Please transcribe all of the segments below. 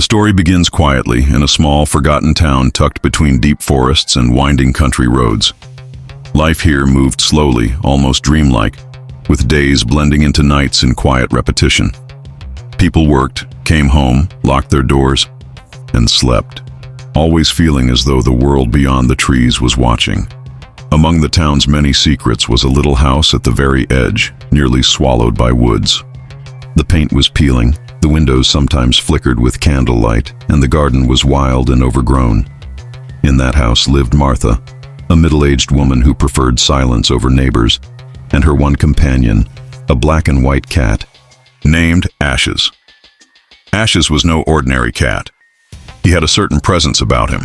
story begins quietly in a small, forgotten town tucked between deep forests and winding country roads. Life here moved slowly, almost dreamlike, with days blending into nights in quiet repetition. People worked, came home, locked their doors, and slept, always feeling as though the world beyond the trees was watching. Among the town's many secrets was a little house at the very edge, nearly swallowed by woods. The paint was peeling, the windows sometimes flickered with candlelight, and the garden was wild and overgrown. In that house lived Martha, a middle-aged woman who preferred silence over neighbors, and her one companion, a black and white cat, named Ashes. Ashes was no ordinary cat. He had a certain presence about him.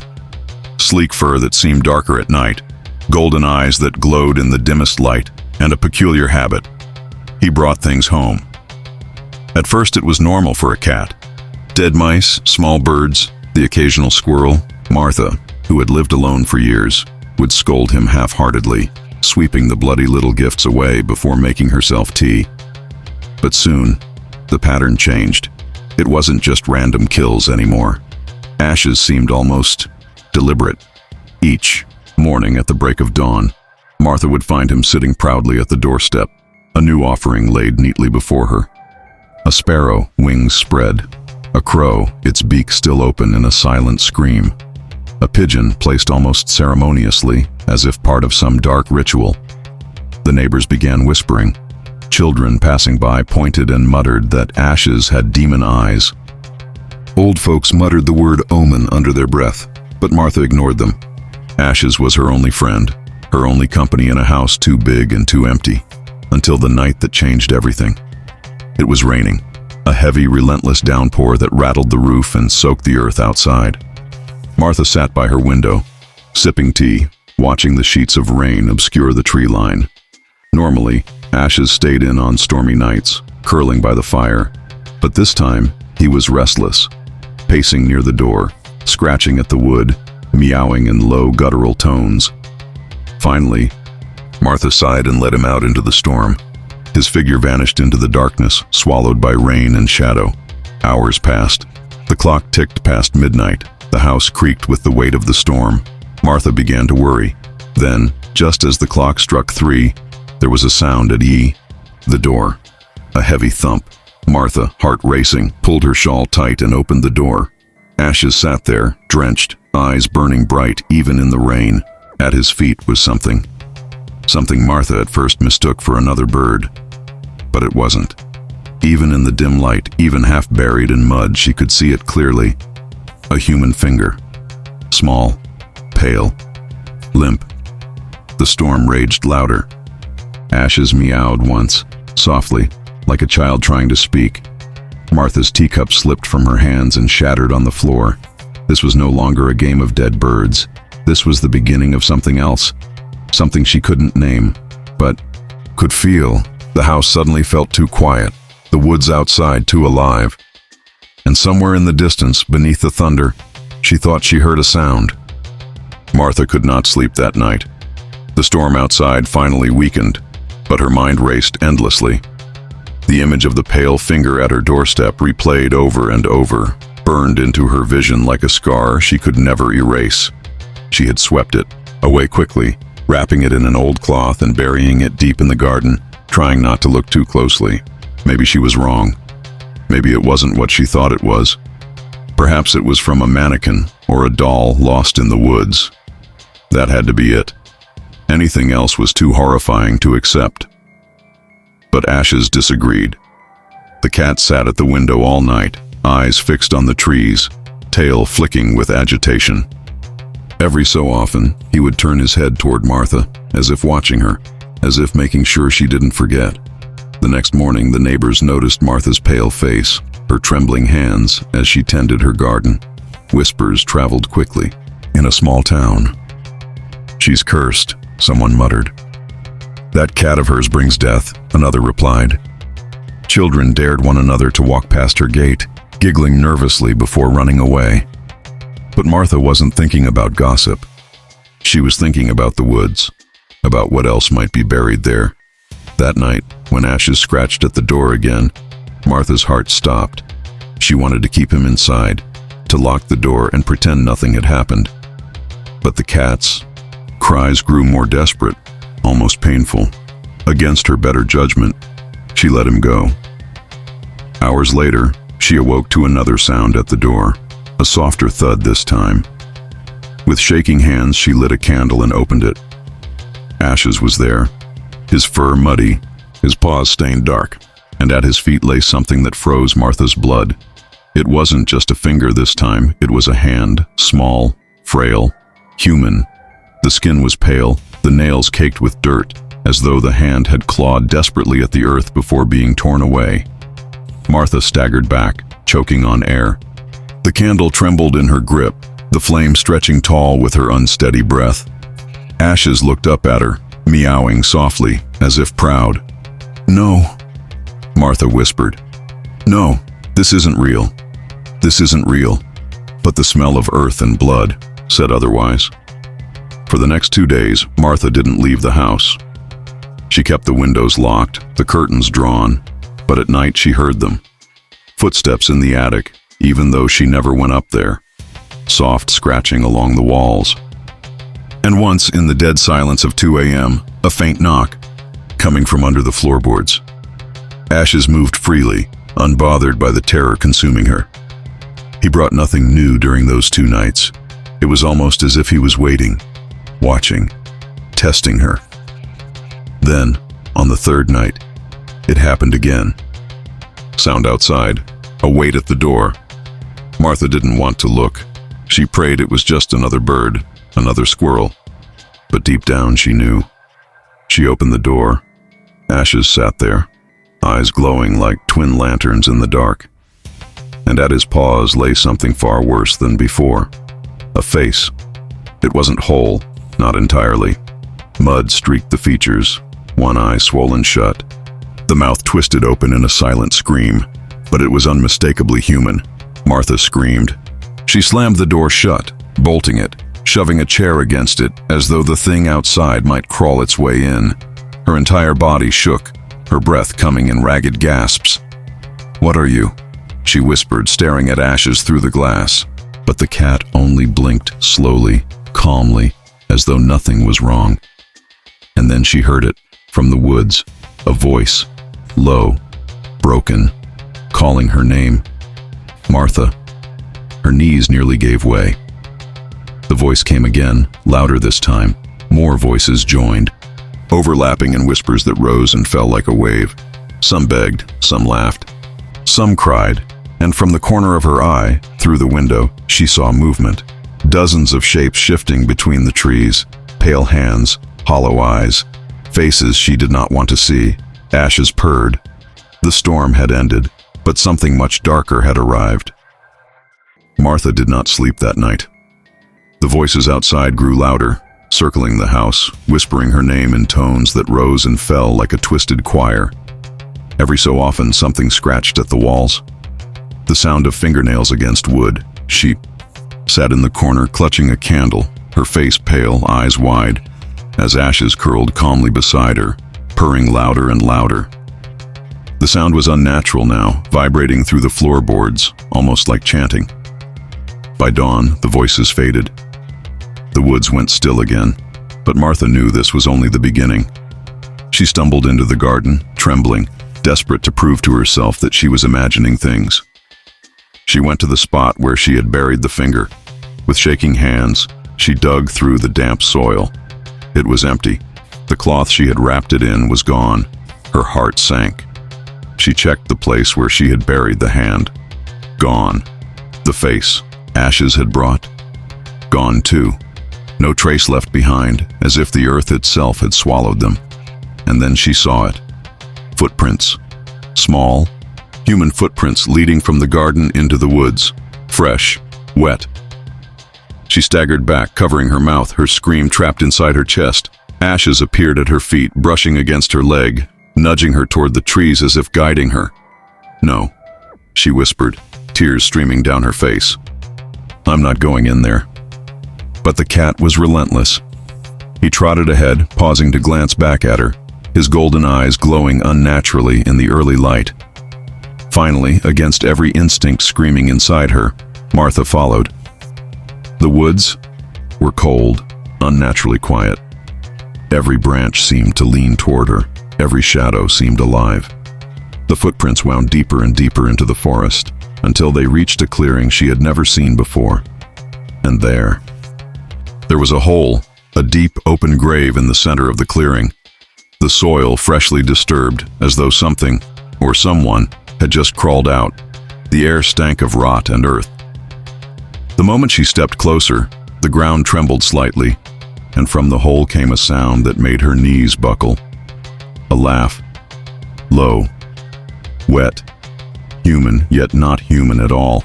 Sleek fur that seemed darker at night, golden eyes that glowed in the dimmest light, and a peculiar habit. He brought things home. At first it was normal for a cat. Dead mice, small birds, the occasional squirrel. Martha, who had lived alone for years, would scold him half-heartedly, sweeping the bloody little gifts away before making herself tea. But soon, the pattern changed. It wasn't just random kills anymore. Ashes seemed almost deliberate. Each morning at the break of dawn, Martha would find him sitting proudly at the doorstep, a new offering laid neatly before her. A sparrow, wings spread. A crow, its beak still open in a silent scream. A pigeon placed almost ceremoniously, as if part of some dark ritual. The neighbors began whispering. Children passing by pointed and muttered that Ashes had demon eyes. Old folks muttered the word omen under their breath, but Martha ignored them. Ashes was her only friend, her only company in a house too big and too empty, until the night that changed everything. It was raining, a heavy, relentless downpour that rattled the roof and soaked the earth outside. Martha sat by her window, sipping tea, watching the sheets of rain obscure the tree line. Normally, Ashes stayed in on stormy nights, curling by the fire, but this time he was restless, pacing near the door, scratching at the wood, meowing in low guttural tones. Finally, Martha sighed and let him out into the storm. His figure vanished into the darkness, swallowed by rain and shadow. Hours passed. The clock ticked past midnight. The house creaked with the weight of the storm. Martha began to worry. Then, just as the clock struck 3, there was a sound at the door. A heavy thump. Martha, heart racing, pulled her shawl tight and opened the door. Ashes sat there, drenched, eyes burning bright even in the rain. At his feet was something Martha at first mistook for another bird. But it wasn't. Even in the dim light, even half buried in mud, she could see it clearly. A human finger. Small, pale, limp. The storm raged louder. Ashes meowed once, softly, like a child trying to speak. Martha's teacup slipped from her hands and shattered on the floor. This was no longer a game of dead birds. This was the beginning of something else. Something she couldn't name, but could feel. The house suddenly felt too quiet, the woods outside too alive. And somewhere in the distance, beneath the thunder, she thought she heard a sound. Martha could not sleep that night. The storm outside finally weakened, but her mind raced endlessly. The image of the pale finger at her doorstep replayed over and over, burned into her vision like a scar she could never erase. She had swept it away quickly, wrapping it in an old cloth and burying it deep in the garden, trying not to look too closely. Maybe she was wrong. Maybe it wasn't what she thought it was. Perhaps it was from a mannequin or a doll lost in the woods. That had to be it. Anything else was too horrifying to accept. But Ashes disagreed. The cat sat at the window all night, eyes fixed on the trees, tail flicking with agitation. Every so often, he would turn his head toward Martha, as if watching her, as if making sure she didn't forget. The next morning, the neighbors noticed Martha's pale face, her trembling hands as she tended her garden. Whispers traveled quickly. In a small town. "She's cursed," someone muttered. "That cat of hers brings death," another replied. Children dared one another to walk past her gate, giggling nervously before running away. But Martha wasn't thinking about gossip. She was thinking about the woods, about what else might be buried there. That night, when Ashes scratched at the door again, Martha's heart stopped. She wanted to keep him inside, to lock the door and pretend nothing had happened. But the cat's cries grew more desperate, almost painful. Against her better judgment, she let him go. Hours later, she awoke to another sound at the door, a softer thud this time. With shaking hands, she lit a candle and opened it. Ashes was there, his fur muddy, his paws stained dark, and at his feet lay something that froze Martha's blood. It wasn't just a finger this time, it was a hand, small, frail, human. The skin was pale, the nails caked with dirt, as though the hand had clawed desperately at the earth before being torn away. Martha staggered back, choking on air. The candle trembled in her grip, the flame stretching tall with her unsteady breath. Ashes looked up at her, meowing softly, as if proud. "No," Martha whispered. "No, this isn't real. This isn't real." But the smell of earth and blood said otherwise. For the next 2 days, Martha didn't leave the house. She kept the windows locked, the curtains drawn, but at night she heard them. Footsteps in the attic, even though she never went up there. Soft scratching along the walls. And once, in the dead silence of 2 a.m., a faint knock, coming from under the floorboards. Ashes moved freely, unbothered by the terror consuming her. He brought nothing new during those 2 nights. It was almost as if he was waiting, watching, testing her. Then, on the 3rd night, it happened again. Sound outside, a wait at the door. Martha didn't want to look. She prayed it was just another bird, another squirrel. But deep down she knew. She opened the door. Ashes sat there, eyes glowing like twin lanterns in the dark. And at his paws lay something far worse than before. A face. It wasn't whole, not entirely. Mud streaked the features, one eye swollen shut. The mouth twisted open in a silent scream, but it was unmistakably human. Martha screamed. She slammed the door shut, bolting it, shoving a chair against it as though the thing outside might crawl its way in. Her entire body shook, her breath coming in ragged gasps. "What are you?" she whispered, staring at Ashes through the glass. But the cat only blinked slowly, calmly, as though nothing was wrong. And then she heard it, from the woods, a voice, low, broken, calling her name. "Martha." Her knees nearly gave way. The voice came again, louder this time. More voices joined, overlapping in whispers that rose and fell like a wave. Some begged, some laughed, some cried, and from the corner of her eye, through the window, she saw movement. Dozens of shapes shifting between the trees, pale hands, hollow eyes, faces she did not want to see. Ashes purred. The storm had ended, but something much darker had arrived. Martha did not sleep that night. The voices outside grew louder, circling the house, whispering her name in tones that rose and fell like a twisted choir. Every so often, something scratched at the walls. The sound of fingernails against wood. She sat in the corner, clutching a candle, her face pale, eyes wide, as Ashes curled calmly beside her, purring louder and louder. The sound was unnatural now, vibrating through the floorboards, almost like chanting. By dawn, the voices faded. The woods went still again, but Martha knew this was only the beginning. She stumbled into the garden, trembling, desperate to prove to herself that she was imagining things. She went to the spot where she had buried the finger. With shaking hands, she dug through the damp soil. It was empty. The cloth she had wrapped it in was gone. Her heart sank. She checked the place where she had buried the hand. Gone. The face Ashes had brought. Gone too. No trace left behind, as if the earth itself had swallowed them. And then she saw it. Footprints. Small, human footprints leading from the garden into the woods. Fresh, wet. She staggered back, covering her mouth, her scream trapped inside her chest. Ashes appeared at her feet, brushing against her leg, nudging her toward the trees as if guiding her. "No," she whispered, tears streaming down her face. "I'm not going in there." But the cat was relentless. He trotted ahead, pausing to glance back at her, his golden eyes glowing unnaturally in the early light. Finally, against every instinct screaming inside her, Martha followed. The woods were cold, unnaturally quiet. Every branch seemed to lean toward her. Every shadow seemed alive. The footprints wound deeper and deeper into the forest until they reached a clearing she had never seen before. And there was a hole, a deep, open grave in the center of the clearing. The soil freshly disturbed, as though something, or someone, had just crawled out. The air stank of rot and earth. The moment she stepped closer, the ground trembled slightly, and from the hole came a sound that made her knees buckle. A laugh. Low. Wet. Human, yet not human at all.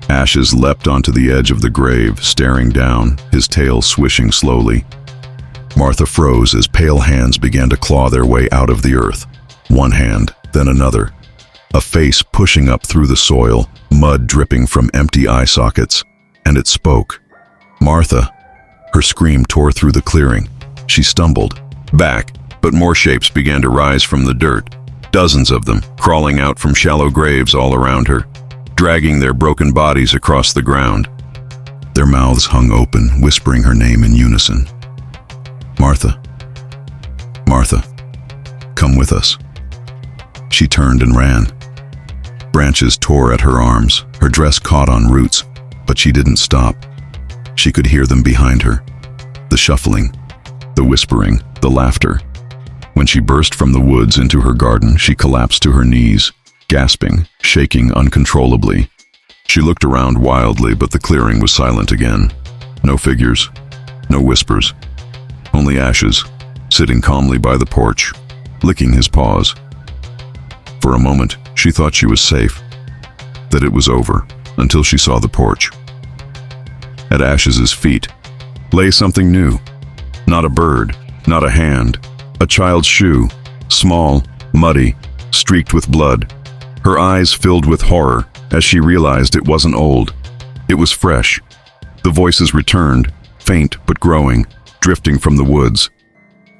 Ashes leapt onto the edge of the grave, staring down, his tail swishing slowly. Martha froze as pale hands began to claw their way out of the earth. One hand, then another. A face pushing up through the soil, mud dripping from empty eye sockets. And it spoke. Martha. Her scream tore through the clearing. She stumbled. Back, but more shapes began to rise from the dirt. Dozens of them, crawling out from shallow graves all around her, dragging their broken bodies across the ground. Their mouths hung open, whispering her name in unison. Martha. Martha. Come with us. She turned and ran. Branches tore at her arms, her dress caught on roots, but she didn't stop. She could hear them behind her. The shuffling, the whispering, the laughter. When she burst from the woods into her garden, she collapsed to her knees, gasping, shaking uncontrollably. She looked around wildly, but the clearing was silent again. No figures, no whispers, only Ashes, sitting calmly by the porch, licking his paws. For a moment, she thought she was safe, that it was over, until she saw the porch. At Ashes's feet lay something new. Not a bird, not a hand, a child's shoe, small, muddy, streaked with blood. Her eyes filled with horror as she realized it wasn't old. It was fresh. The voices returned, faint but growing, drifting from the woods.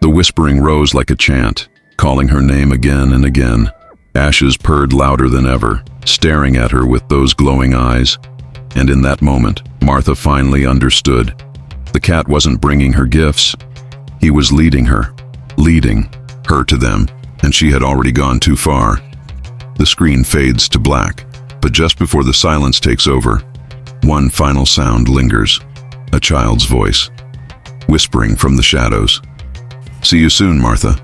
The whispering rose like a chant, calling her name again and again. Ashes purred louder than ever, staring at her with those glowing eyes. And in that moment, Martha finally understood. The cat wasn't bringing her gifts. He was leading her to them, and she had already gone too far. The screen fades to black, but just before the silence takes over, one final sound lingers. A child's voice, whispering from the shadows. See you soon, Martha.